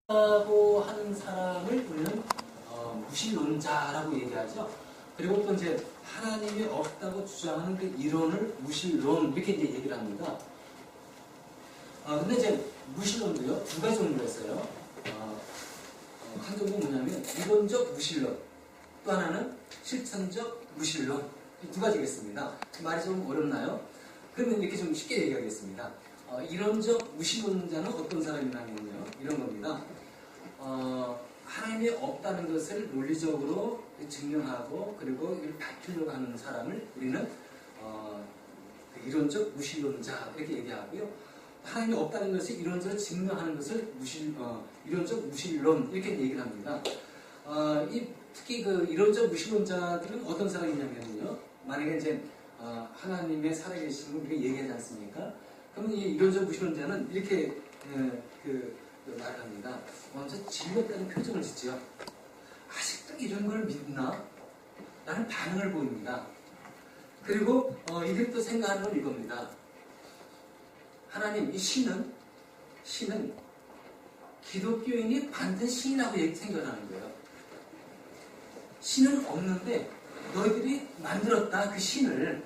라고 하는 사람을 우리는 무신론자라고 얘기하죠. 그리고 또 이제 하나님이 없다고 주장하는 그 이론을 무신론 이렇게 이제 얘기를 합니다. 근데 이제 무신론도요 두 가지 종류가 있어요. 한 종류는 뭐냐면 이론적 무신론, 또 하나는 실천적 무신론, 이 두 가지겠습니다. 말이 좀 어렵나요? 그러면 이렇게 좀 쉽게 얘기하겠습니다. 이론적 무신론자는 어떤 사람이냐면요, 이런 겁니다. 하나님이 없다는 것을 논리적으로 증명하고 그리고 이를 밝히려고 하는 사람을 우리는 이론적 무신론자 이렇게 얘기하고요. 하나님이 없다는 것을 이론적으로 증명하는 것을 이론적 무신론 이렇게 얘기를 합니다. 특히 그 이론적 무신론자들은 어떤 사람이냐면요, 만약에 이제 하나님의 살아계심을 우리가 얘기하지 않습니까? 그러면 이 이론적 무신론자는 이렇게 말을 합니다. 먼저 질렸다는 표정을 짓죠. 아직도 이런 걸 믿나? 라는 반응을 보입니다. 그리고 이들 또 생각하는 건 이겁니다. 하나님, 이 신은 기독교인이 만든 신이라고 생각하는 거예요. 신은 없는데 너희들이 만들었다, 그 신을.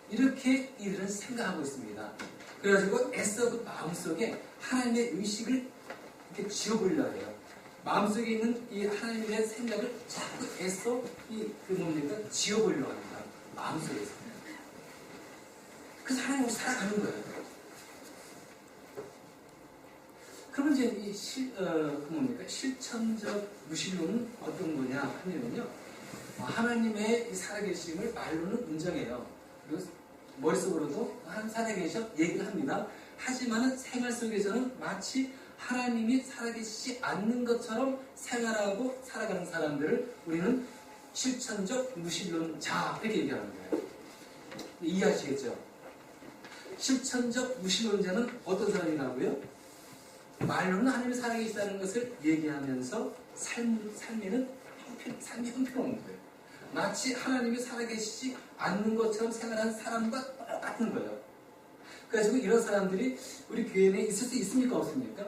이렇게 이들은 생각하고 있습니다. 그래가지고 애써 그 마음속에 하나님의 의식을 이렇게 지워보려고 해요. 마음속에 있는 이 하나님의 생각을 자꾸 애써 지워보려고 합니다. 마음속에서. 그래서 하나님으로 살아가는 거예요. 그러면 이제 실천적 무신론은 어떤 거냐 하면요, 하나님의 이 살아계심을 말로는 인정해요. 그리고 머릿속으로도 살아계셔 얘기를 합니다. 하지만은 생활 속에서는 마치 하나님이 살아계시지 않는 것처럼 생활하고 살아가는 사람들을 우리는 실천적 무신론자 이렇게 얘기하는 거예요. 이해하시겠죠? 실천적 무신론자는 어떤 사람이라고요? 말로는 하나님이 살아계시다는 것을 얘기하면서 삶이 형편없는 거예요. 마치 하나님이 살아계시지 않는 것처럼 생활하는 사람과 똑같은 거예요. 그래서 이런 사람들이 우리 교회 내에 있을 수 있습니까? 없습니까?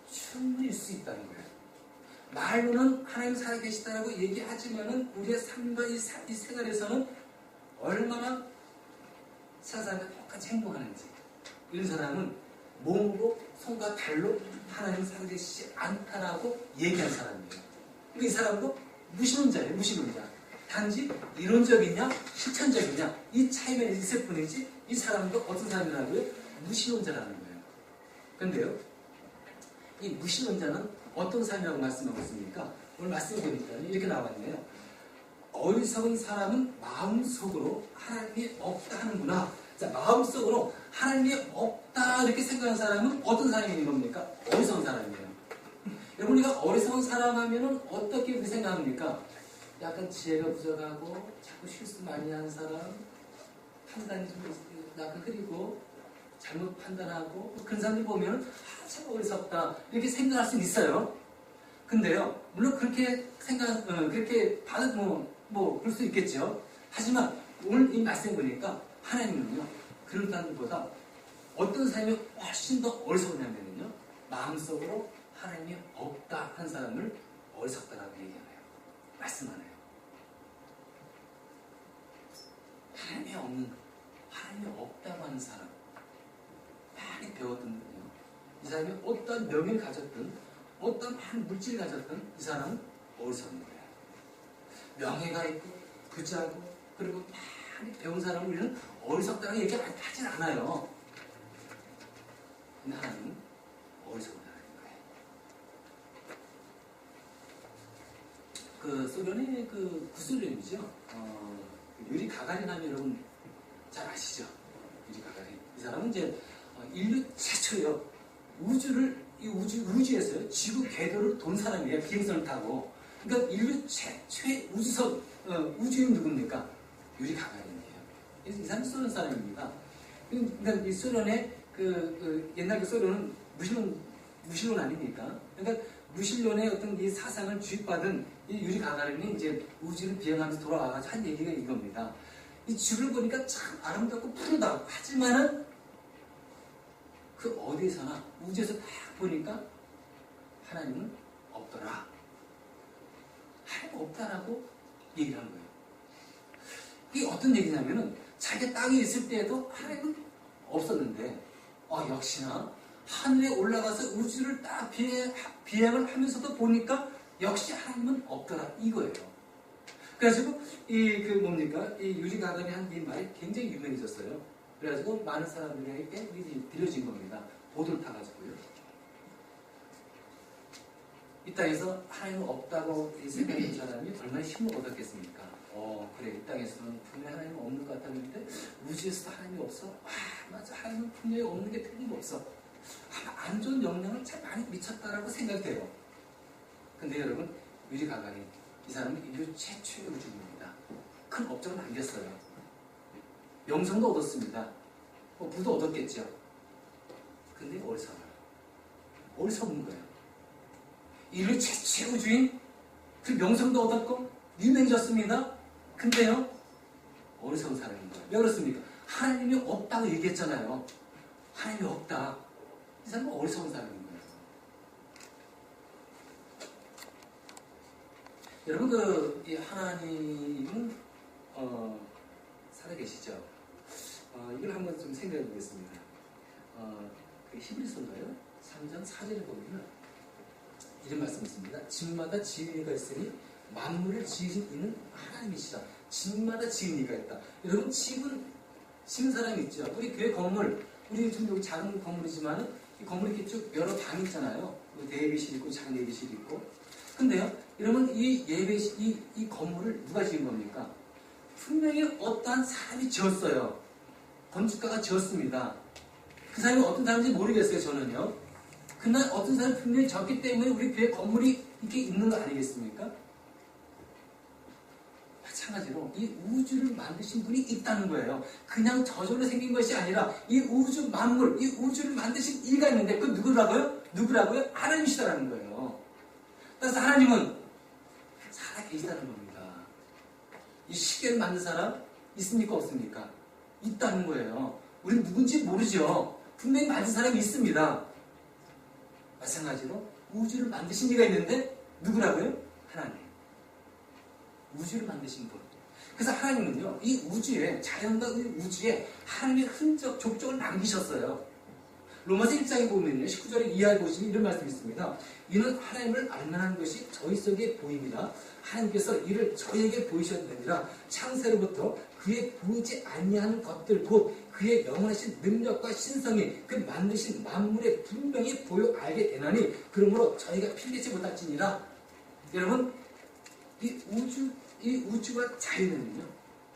충분히 있을 수 있다는 거예요. 말로는 하나님 살아계시다라고 얘기하지만은 우리의 삶과 이 생활에서는 얼마나 세상과 똑같이 행동하는지, 이런 사람은 몸으로 손과 발로 하나님 살아계시지 않다라고 얘기한 사람이에요. 이 사람도 무신론자예요. 무신론자. 단지 이론적이냐 실천적이냐 이 차이가 있을 뿐이지 이 사람도 어떤 사람이라고요? 무신론자라는 거예요. 그런데요, 이 무신론자는 어떤 사람이라고 말씀하고 있습니까? 오늘 말씀을 보니까 이렇게 나왔네요. 어리석은 사람은 마음속으로 하나님이 없다 하는구나. 자, 마음속으로 하나님이 없다 이렇게 생각하는 사람은 어떤 사람인 겁니까? 어리석은 사람이에요. 여러분, 우리가 어리석은 사람 하면은 어떻게 우리 생각합니까? 약간 지혜가 부족하고 자꾸 실수 많이 하는 사람, 판단이 좀 약간 흐리고 잘못 판단하고 그런 사람들 보면 참 어리석다 이렇게 생각할 수는 있어요. 근데요, 물론 그렇게 그렇게 봐도 그럴 수 있겠죠. 하지만 오늘 이 말씀 보니까 하나님은요, 그런 사람들보다 어떤 사람이 훨씬 더 어리석냐면요, 마음속으로 하나님이 없다 한 사람을 어리석다라고 얘기하네요. 말씀하네요. 하나님이 없다고 하는 사람, 많이 배웠던 분이요. 이 사람이 어떤 명예를 가졌든, 어떤 많은 물질을 가졌든, 이 사람은 어리석은 거예요. 명예가 있고, 부자고, 그리고 많이 배운 사람을 우리는 어리석다고 얘기하진 않아요. 근데 하나님은 어리석은 사람인 거예요. 소련의 구소련이죠. 유리 가가린 하면 여러분 잘 아시죠? 유리 가가린. 이 사람은 이제 인류 최초예요. 우주에서요, 지구 궤도를 돈 사람이에요. 비행선을 타고. 그러니까 인류 최초의 우주인 누굽니까? 유리 가가린이에요. 이 사람은 소련 사람입니다. 그러니까 이 소련의 옛날 소련은 무신론 아닙니까? 그러니까 무신론의 어떤 이 사상을 주입받은 이 유리 가가린이 이제 우주를 비행하면서 돌아와서 한 얘기가 이겁니다. 이 주를 보니까 참 아름답고 푸르다. 하지만은 그 어디에서나 우주에서 딱 보니까 하나님은 없더라. 하나님 없다라고 얘기를 한 거예요. 이게 어떤 얘기냐면은 자기 땅에 있을 때에도 하나님은 없었는데 역시나 하늘에 올라가서 우주를 딱 비행을 하면서도 보니까 역시 하나님은 없더라 이거예요. 그래가지고 이 유리 가담이 한 이 말이 굉장히 유명해졌어요. 그래가지고 많은 사람들에게 들려진 겁니다. 보도를 타가지고요. 이 땅에서 하나님은 없다고 생각하는 사람이 얼마나 힘을 얻었겠습니까? 그래, 이 땅에서는 분명히 하나님은 없는 것 같았는데 우주에서도 하나님이 없어? 맞아, 하나님은 분명히 없는 게 틀림없어. 안 좋은 영향을 참 많이 미쳤다라고 생각돼요. 근데 여러분, 유리 가가린 이 사람은 인류 최초의 우주인입니다. 큰 업적을 남겼어요. 명성도 얻었습니다. 부도 얻었겠죠. 근데 어리석은 거예요. 인류 최초의 우주인, 그 명성도 얻었고 유명해졌습니다. 근데요, 어리석은 사람인 거예요. 왜 그렇습니까? 하나님이 없다고 얘기했잖아요. 하나님이 없다. 이 사람은 어리석은 사람인 거예요. 여러분, 이 하나님은 살아계시죠? 이걸 한번 좀 생각해 보겠습니다. 히브리서인가요? 3장 4절에 보면 이런 말씀이 있습니다. 집마다 지은이가 있으니 만물을 지으신 이는 하나님이시다. 집마다 지은이가 있다. 여러분, 지은 사람이 있죠. 우리 교회 건물, 우리 좀 여기 작은 건물이지만은 이 건물이 이렇게 쭉 여러 방이 있잖아요. 대예배실 있고 작은 예배실 있고. 근데요, 여러분, 이 건물을 누가 지은 겁니까? 분명히 어떠한 사람이 지었어요. 건축가가 지었습니다. 그 사람이 어떤 사람인지 모르겠어요, 저는요. 그날 어떤 사람이 분명히 지었기 때문에 우리 교회 건물이 이렇게 있는 거 아니겠습니까? 마찬가지로 이 우주를 만드신 분이 있다는 거예요. 그냥 저절로 생긴 것이 아니라 이 우주 만물, 이 우주를 만드신 이가 있는데 그 누구라고요? 하나님이시다라는 거예요. 그래서 하나님은 살아계시다는 겁니다. 이 시계를 만든 사람 있습니까? 없습니까? 있다는 거예요. 우리는 누군지 모르죠. 분명히 만든 사람이 있습니다. 마찬가지로 우주를 만드신 이가 있는데 누구라고요? 하나님. 우주를 만드신 분. 그래서 하나님은요, 이 우주에, 자연과 우주에 하나님의 흔적, 족적을 남기셨어요. 로마서 1장에 보면요, 19절에 이하에 보시면 이런 말씀이 있습니다. 이는 하나님을 알만한 것이 저희 속에 보입니다. 하나님께서 이를 저희에게 보이셨느니라. 창세로부터 그의 보이지 아니하는 것들 곧 그의 영원하신 능력과 신성이 그 만드신 만물에 분명히 보여 알게 되나니 그러므로 저희가 필리지 못할지니라. 여러분, 이 우주와 자연은요,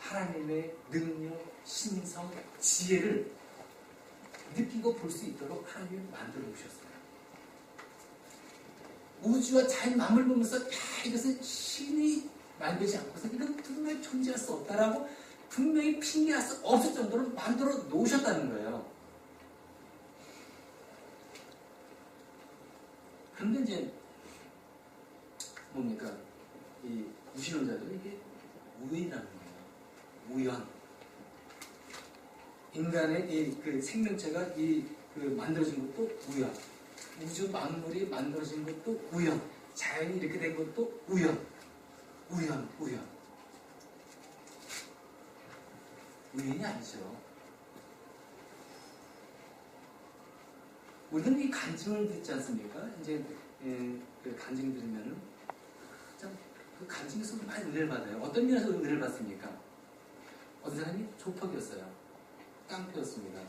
하나님의 능력, 신성, 지혜를 느끼고 볼 수 있도록 하나님이 만들어 놓으셨어요. 우주와 자연 만물 보면서 이것은 신이 만들지 않고서 이건 분명히 존재할 수 없다라고 분명히 핑계할 수 없을 정도로 만들어 놓으셨다는 거예요. 그런데 이제 뭡니까? 이 무신론자들은 이게 우연이라는 거예요. 우연. 인간의 그 생명체가 만들어진 것도 우연. 우주 만물이 만들어진 것도 우연. 자연이 이렇게 된 것도 우연. 우연이 아니죠. 우리는 이 간증을 듣지 않습니까? 이제 그 간증 들으면은 그 간증에서 많이 은혜를 받아요. 어떤 면에서 은혜를 받습니까? 어떤 사람이 조폭이었어요. 깡패였습니다.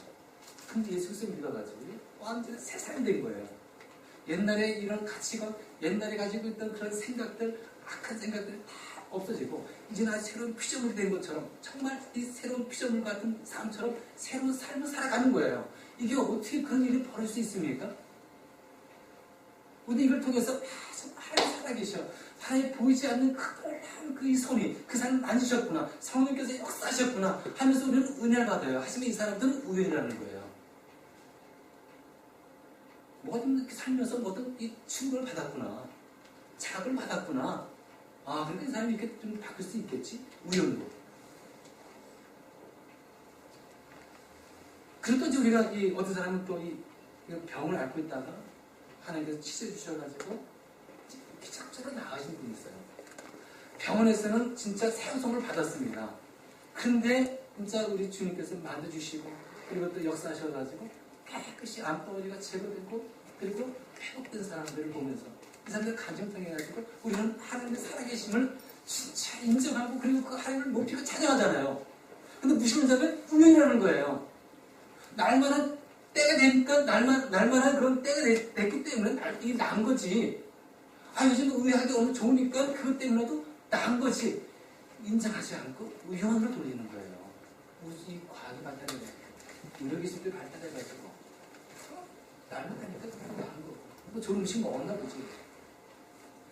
근데 예수 그리스도 믿어가지고 완전히 새 사람이 된 거예요. 옛날에 이런 가치관, 옛날에 가지고 있던 그런 생각들, 악한 생각들이 다 없어지고 이제는 아주 새로운 피조물이 된 것처럼 정말 이 새로운 피조물 같은 삶처럼 새로운 삶을 살아가는 거예요. 이게 어떻게 그런 일이 벌어질 수 있습니까? 우리 이걸 통해서 하나님 살아계셔. 하나님 보이지 않는 그 손이 그 사람 만지셨구나. 성령께서 역사하셨구나 하면서 우리는 은혜를 받아요. 하지만 이 사람들은 우연이라는 거예요. 뭐가 좀 이렇게 살면서 뭐든 이 충격을 받았구나. 자극을 받았구나. 그러니까 이 사람이 이렇게 좀 바뀔 수 있겠지? 우연으로. 그리고 또 이제 우리가 어떤 사람은 또 이 병을 앓고 있다가 하나님께서 치료해 주셔가지고 기적적으로 나으신 분이 있어요. 병원에서는 진짜 새우성을 받았습니다. 근데 진짜 우리 주님께서 만져주시고 그리고 또 역사하셔가지고 깨끗이 암덩어리가 제거되고 그리고 회복된 사람들을 보면서 이 사람들 감정통해가지고 우리는 하나님의 살아계심을 진짜 인정하고 그리고 그 하나님을 높이고 찬양하잖아요. 근데 무시는 자는 우연이라는 거예요. 날만한 때가 되니까 날만한 그런 때가 됐기 때문에 이게 나은 거지. 요즘 의학이 너무 좋으니까 그것 때문에도 나은 거지. 인정하지 않고 우연으로 돌리는 거예요. 우주 과학이 발달해, 의료기술이 발달해가지고 날만 하니까 그냥 나은 거고. 뭐 좋은 음식 먹었나 보지.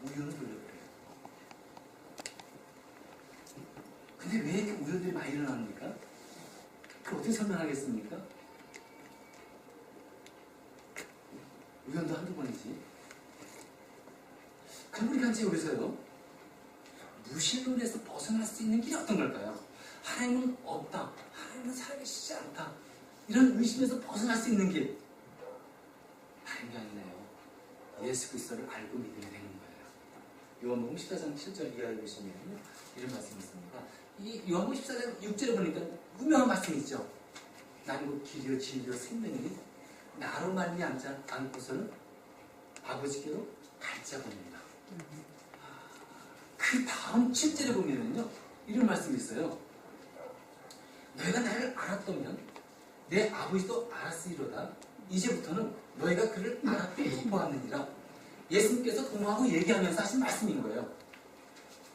우연으로 돌려버려요. 근데 왜 이렇게 우연들이 많이 일어납니까? 그걸 어떻게 설명하겠습니까? 우연도 한두 번이지. 그럼 우리가 이제 여기서요, 무신론에서 벗어날 수 있는 길이 어떤 걸까요? 하나님은 없다. 하나님은 살아계시지 않다. 이런 의심에서 벗어날 수 있는 길. 다른 게 아니네요. 예수 그리스도를 알고 믿으면 되는 거예요. 요한복음 14장 7절 이하에 보시면요, 이런 말씀이 있습니다. 이 요한복음 14장 6절에 보니까 유명한 말씀이 있죠. 나는 곧 길이요 진리요 생명이니 나로 말미암지 않고서는 아버지께로 갈 자가 없느니라. 그 다음 7절에 보면은요, 이런 말씀이 있어요. 너희가 나를 알았다면 내 아버지도 알았으리로다. 이제부터는 너희가 그를 알았고 보았느니라. 예수님께서 동하고 얘기하면서 하신 말씀인 거예요.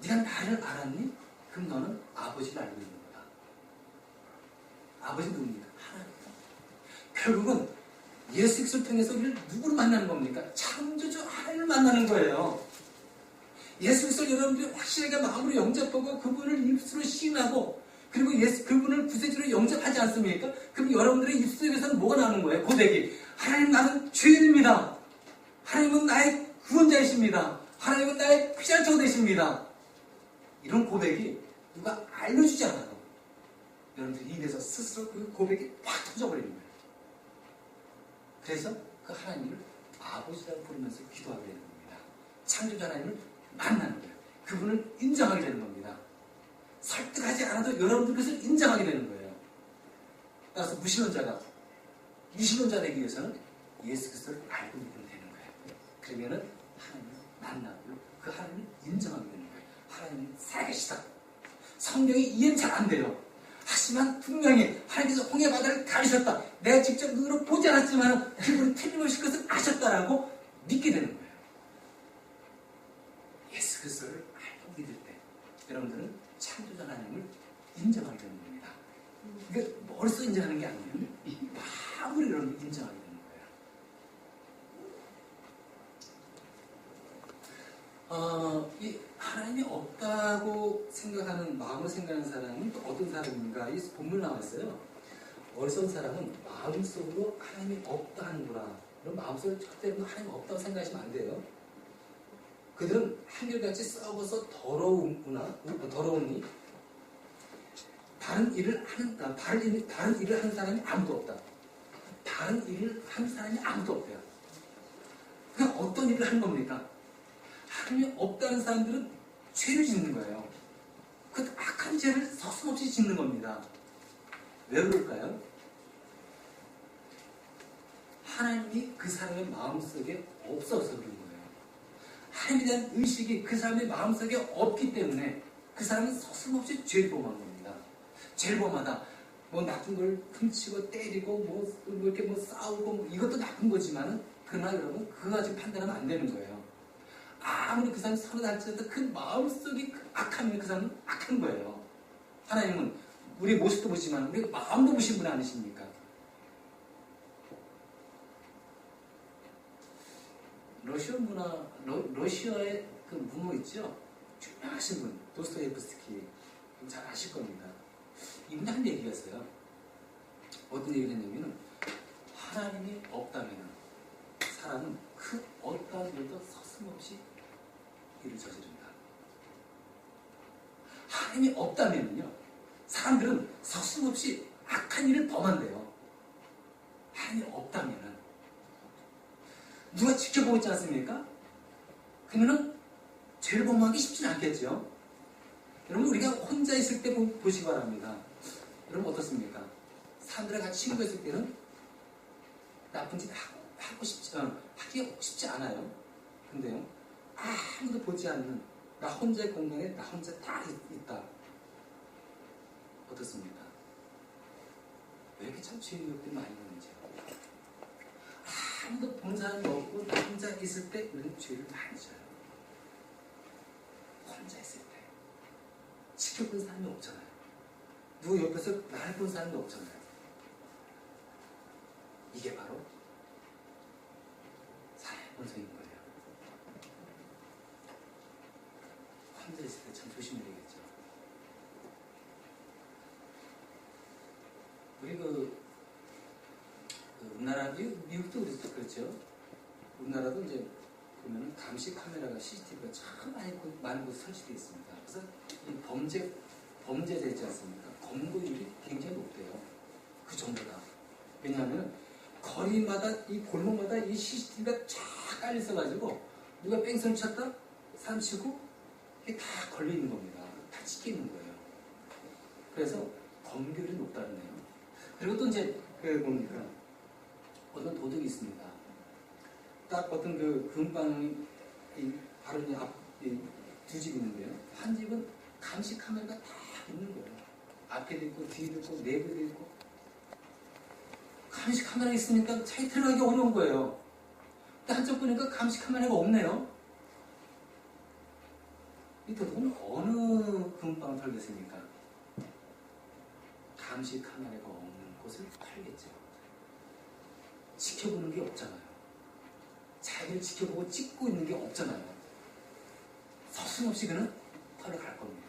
네가 나를 알았니? 그럼 너는 아버지를 알고 있는 거다. 아버지 누굽니까? 하나님. 결국은 예수 그리스도를 통해서 우리를 누구를 만나는 겁니까? 창조주 하나님을 만나는 거예요. 예수 그리스도를 여러분들이 확실하게 마음으로 영접하고 그분을 입술로 시인하고 그리고 그분을 구세주로 영접하지 않습니까? 그럼 여러분들의 입술에서는 뭐가 나오는 거예요? 고백이. 하나님, 나는 죄인입니다. 하나님은 나의 구원자이십니다. 하나님은 나의 피난처가 되십니다. 이런 고백이 누가 알려주지 않아도 여러분들 입에서 스스로 그 고백이 확 터져버리는 거예요. 그래서 그 하나님을 아버지라고 부르면서 기도하게 되는 겁니다. 창조자 하나님을 만나는 거예요. 그분을 인정하게 되는 겁니다. 설득하지 않아도 여러분들 그것을 인정하게 되는 거예요. 따라서 무신론자가 유신론자 되기 위해서는 예수 그리스도를 알고 믿으면 되는 거예요. 그러면은 하나님을 만나고 그 하나님을 인정하게 되는 거예요. 하나님은 살아계시다. 성경이 이해는 잘 안 돼요. 하지만 분명히 하나님께서 홍해 바다를 가리셨다. 내가 직접 눈으로 보지 않았지만 그분이 틀림없이 그것을 아셨다라고 믿게 되는 거예요. 예수 그리스도를 알고 믿을 때 여러분들은 창조자 하나님을 인정하게 되는 겁니다. 그러니까 머릿속에 인정하는 게 아니에요. 마음으로 여러분을 인정하게 되는 거예요. 이 하나님이 없다고 생각하는, 마음으로 생각하는 사람은 또 어떤 사람인가? 이 본문 나와 있어요. 어리석은 사람은 마음속으로 하나님이 없다 하는구나. 그럼 마음속으로 절대로 하나님이 없다고 생각하시면 안 돼요. 그들은 한결같이 썩어서 더러우니 다른 일을 하는 사람이 아무도 없다. 다른 일을 하는 사람이 아무도 없대요. 그냥 어떤 일을 하는 겁니까? 하나님이 없다는 사람들은 죄를 짓는 거예요. 그 악한 죄를 서슴없이 짓는 겁니다. 왜 그럴까요? 하나님이 그 사람의 마음속에 없어서 그런 거예요. 하나님에 대한 의식이 그 사람의 마음속에 없기 때문에 그 사람은 서슴없이 죄를 범한 겁니다. 죄를 범하다. 뭐 나쁜 걸 훔치고 때리고 뭐 이렇게 싸우고 이것도 나쁜 거지만은 그러나 여러분 그거 가지고 판단하면 안 되는 거예요. 아무리 그 사람이 선을 할지라도 그 마음속이 악하면 그 사람은 악한 거예요. 하나님은 우리 모습도 보시지만 우리 마음도 보신 분 아니십니까? 러시아의 그 문호 있죠? 유명하신 분, 도스토옙스키. 잘 아실 겁니다. 이분이 한 얘기가 있어요. 어떤 얘기를 했냐면은, 하나님이 없다면 사람은 그 어떠한 일도 서슴없이 일을 저지른다. 하나님이 없다면요, 사람들은 서슴없이 악한 일을 범한대요. 하나님이 없다면은 누가 지켜보고 있지 않습니까? 그러면은 죄를 범하기 쉽지는 않겠죠. 여러분 우리가 혼자 있을 때 보시기 바랍니다. 여러분 어떻습니까? 사람들과 같이 친구가 있을 때는 나쁜 짓 하기 쉽지 않아요. 근데요, 아무도 보지 않는 나 혼자의 공간에 나 혼자 다 있다. 어떻습니까? 왜 이렇게 참 죄의 욕들이 많이 나는지요? 아무도 본 사람이 없고 나 혼자 있을 때 우리는 죄를 많이 져요. 혼자 있을 때 지켜본 사람이 없잖아요. 누구 옆에서 나를 본 사람이 없잖아요. 이게 바로 사랑의 본성인 거예요. 혼자 있을 때 참 조심해야 되겠죠. 우리 우리나라, 미국도 그렇죠. 우리나라도 이제 보면은 감시 카메라가 CCTV가 참 많은 곳에 설치되어 있습니다. 그래서 이 범죄자 있지 않습니까? 검거율이 굉장히 높대요. 그 정도다. 왜냐하면 거리마다 이 골목마다 이 CCTV가 쫙 깔려 있어가지고 누가 뺑소니 쳤다 사람 치고 이게 다 걸려 있는 겁니다. 다 찍혀 있는 거예요. 그래서 검거율이 높다네요. 그리고 또 이제 뭡니까? 어떤 도둑이 있습니다. 딱 어떤 금방이 바로 두 집이 있는데요. 한 집은 감시 카메라가 다 있는 거예요. 앞에도 있고 뒤에도 있고 내부도 있고. 감시 카메라 있으니까 차에 들어가기 어려운 거예요. 근데 한쪽 보니까 감시 카메라가 없네요. 이 도둑은 어느 금방을 털겠습니까? 감시 카메라가 없는 곳을 털겠죠. 지켜보는 게 없잖아요. 자기를 지켜보고 찍고 있는 게 없잖아요. 서슴없이 그는 털어 갈 겁니다.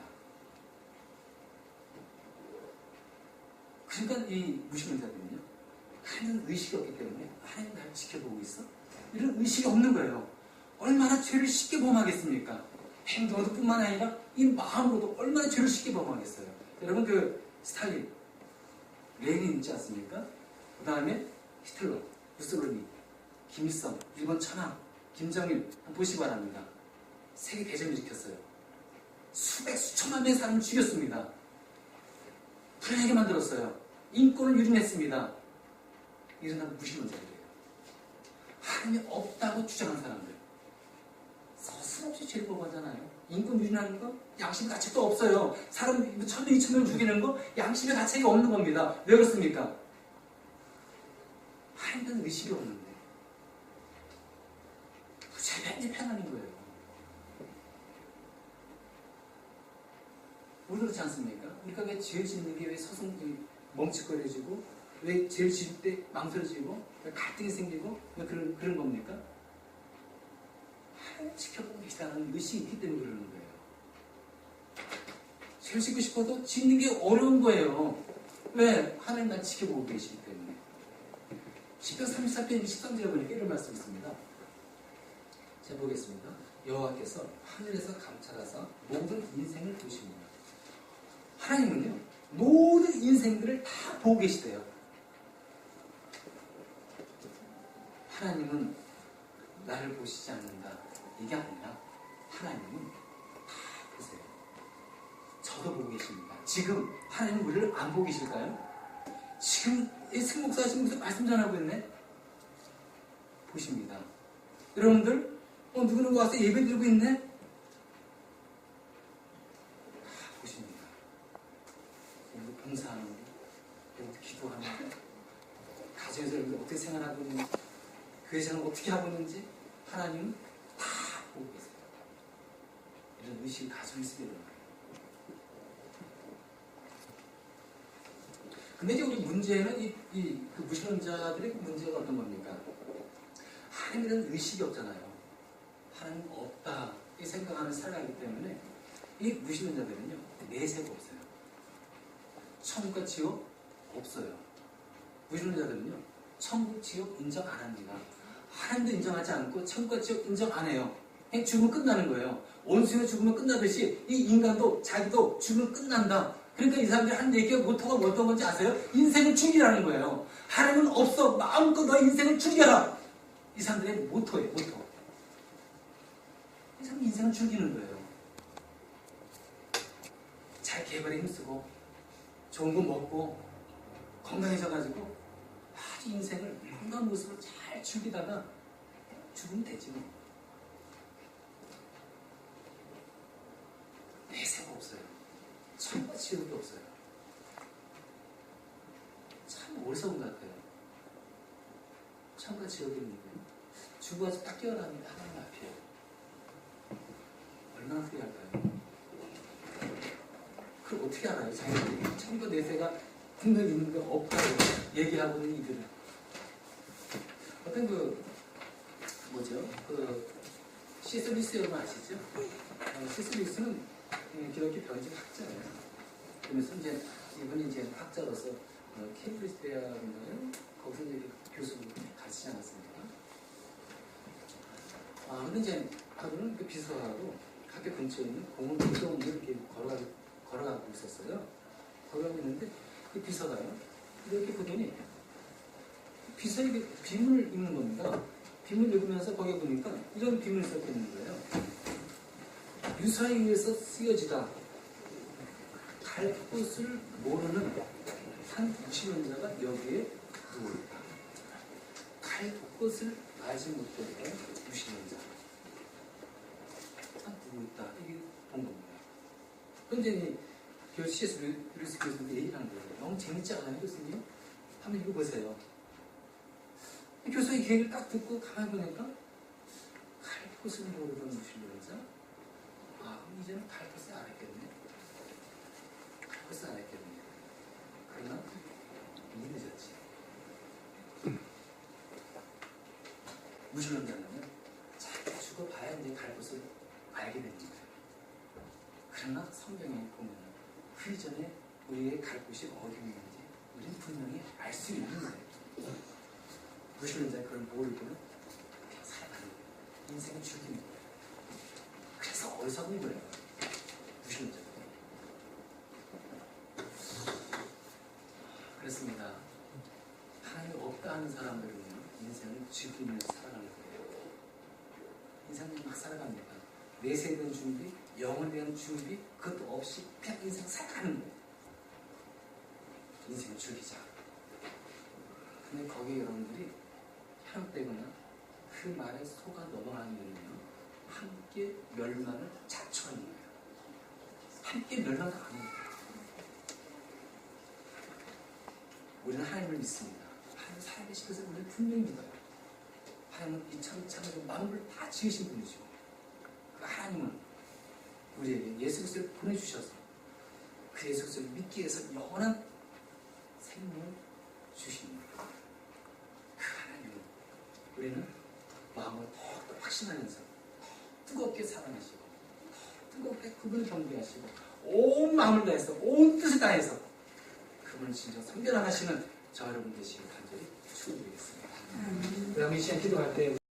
그러니까 이 무신론자들은요, 하는 의식이 없기 때문에 하나님 나를 지켜보고 있어? 이런 의식이 없는 거예요. 얼마나 죄를 쉽게 범하겠습니까? 행동으로 뿐만 아니라 이 마음으로도 얼마나 죄를 쉽게 범하겠어요. 여러분 스탈린, 레닌 있지 않습니까? 그 다음에 히틀러, 무솔리니, 김일성, 일본 천황, 김정일 한번 보시기 바랍니다. 세계 대전을 일으켰어요. 수천만 명의 사람을 죽였습니다. 불행하게 만들었어요. 인권을 유린했습니다. 이런 사람은 무신론자들이에요. 하나님이 없다고 주장하는 사람들. 서슴없이 죄를 범하잖아요. 인권 유린하는 거 양심 가책도 없어요. 사람 1000명, 2000명 죽이는 거 양심의 가책이 없는 겁니다. 왜 그렇습니까? 하나님에 대한 의식이 없는데 죄변이 편안한 거예요. 우리 그렇지 않습니까? 우리가 왜 죄를 짓는 게 왜 멈칫거려지고 왜 죄를 지을 때 망설여지고 왜 갈등이 생기고 왜 그런 겁니까? 하나님 지켜보고 계시다는 의식이 있기 때문에 그러는 거예요. 죄를 짓고 싶어도 짓는 게 어려운 거예요. 왜? 하나님 날 지켜보고 계시기 때문에. 시편 34편 13절에 보니까 이런 말씀이 있습니다. 제가 보겠습니다. 여호와께서 하늘에서 감찰하사 모든 인생을 보십니다. 하나님은요, 모든 인생들을 다 보고 계시대요. 하나님은 나를 보시지 않는다. 이게 아니라 하나님은 다 보세요. 저도 보고 계십니다. 지금 하나님은 우리를 안 보고 계실까요? 지금 승목사 지금 무슨 말씀 전하고 있네? 보십니다. 여러분들 누구누구 와서 예배 드리고 있네? 다 보십니다. 여러분 봉사하는 거, 여러분 기도하는 거, 가정에서 여러분 어떻게 생활하고 있는지, 교회 생활 어떻게 하고 있는지 하나님은 다 보고 계세요. 이런 의식을 가지고 있으게 되는 거예요. 근데 이제 우리 문제는 그 무신론자들의 문제가 어떤 겁니까? 하나님에 대한 의식이 없잖아요. 하나님 없다 이 생각하는 살아가기 때문에 이 무신론자들은요 내세가 없어요. 천국과 지옥 없어요. 무신론자들은요 천국 지옥 인정 안 합니다. 하나님도 인정하지 않고 천국과 지옥 인정 안 해요. 그냥 죽으면 끝나는 거예요. 원수가 죽으면 끝나듯이 이 인간도 자기도 죽으면 끝난다. 그러니까 이 사람들이 하는 얘기가 모토가 어떤 건지 아세요? 인생을 죽이라는 거예요. 하나님은 없어. 마음껏 너의 인생을 죽여라. 이 사람들의 모토예요. 모토. 참 인생을 즐기는 거예요. 잘 개발에 힘쓰고 좋은 거 먹고 건강해져가지고 아주 인생을 건강한 모습으로 잘 즐기다가 죽으면 되지 뭐. 내세가 없어요. 천과 지옥도 없어요. 참 어리석은 것 같아요. 천과 지옥이 있는데 죽어서 딱 깨어나는데 하나님 앞이에요. 얼마나 후회할까요? 그걸 어떻게 알아요? 자기들이 천과 내세가 분명히 있는 거 없다고 얘기하고 있는 이들은. 어떤 C.S. 루이스 여러분 아시죠? C.S. 루이스는 기독교 변증 학자예요. 그러면서 이분이 이제 학자로서 케임브리지 대학인가요? 거기서 이제 교수로 가르치지 않았습니까? 근데 이제 그분은 그 비서하고 학교 근처에 있는 공원 운동을 이렇게 걸어가고 있었어요. 걸어가고 있는데 그 비서가요. 이렇게 보더니 비서에게 빔을 읽는 겁니다. 빔을 읽으면서 거기에 보니까 이런 빔을 써져 있는 거예요. 유사에 의해서 쓰여지다. 갈 곳을 모르는 한 무신론자가 여기에 누워있다. 갈 곳을 알지 못했던 무신론자. 누워있다. 이게 본 겁니다. 그런데 C.S. 루이스 교수님도 얘기를 한 거예요. 너무 재밌지 않아요, 교수님? 한번 읽어보세요. 교수의 계획을 딱 듣고 가만히 보니까 갈 곳을 모르던 무신론자? 그럼 이제는 갈 곳을 알았겠네. 갈 곳을 알았겠네. 그러나 이미 늦었지. 무신론자는 잘 죽어봐야 이제 갈 곳을 알게 됩니다. 그러나 성경에 보면 그 이전에 우리의 갈 곳이 어디 있는지 우리는 분명히 알 수 있는 거예요. 무신론자는 그걸 모르고는 그냥 살아가는 거예요. 인생을 즐기는 거예요. 그래서 어리석은 거예요. 무신론자는. 그렇습니다. 하나님이 없다 하는 사람들은 인생을 즐기면서 살아가는 거예요. 인생을 막 살아갑니다. 내세에 대한 준비, 영혼에 대한 준비, 그것도 없이 그냥 인생 살아가는 거예요. 인생을 즐기자. 근데 거기에 여러분들이 현혹되거나 그 말에 속아 넘어가면요, 함께 멸망을 자초하는 거예요. 함께 멸망을 안 합니다. 우리는 하나님을 믿습니다. 하나님 살아계신 것을 우리는 분명히 믿어요. 하나님은 이참저참 마음을 다 지으신 분이죠. 그 하나님은 우리에게 예수 그리스도를 보내주셔서 그 예수 그리스도를 믿기 위해서 영원한 생명을 주십니다. 그 하나님은 우리는 마음을 더욱더 확신하면서 뜨겁게 사랑하시고 뜨겁게 그분을 경배하시고 온 마음을 다해서 온 뜻을 다해서 그분을 진정 선별하시는 저 여러분 되시길 간절히 축원드리겠습니다. 그 다음에 이 시간 기도할 때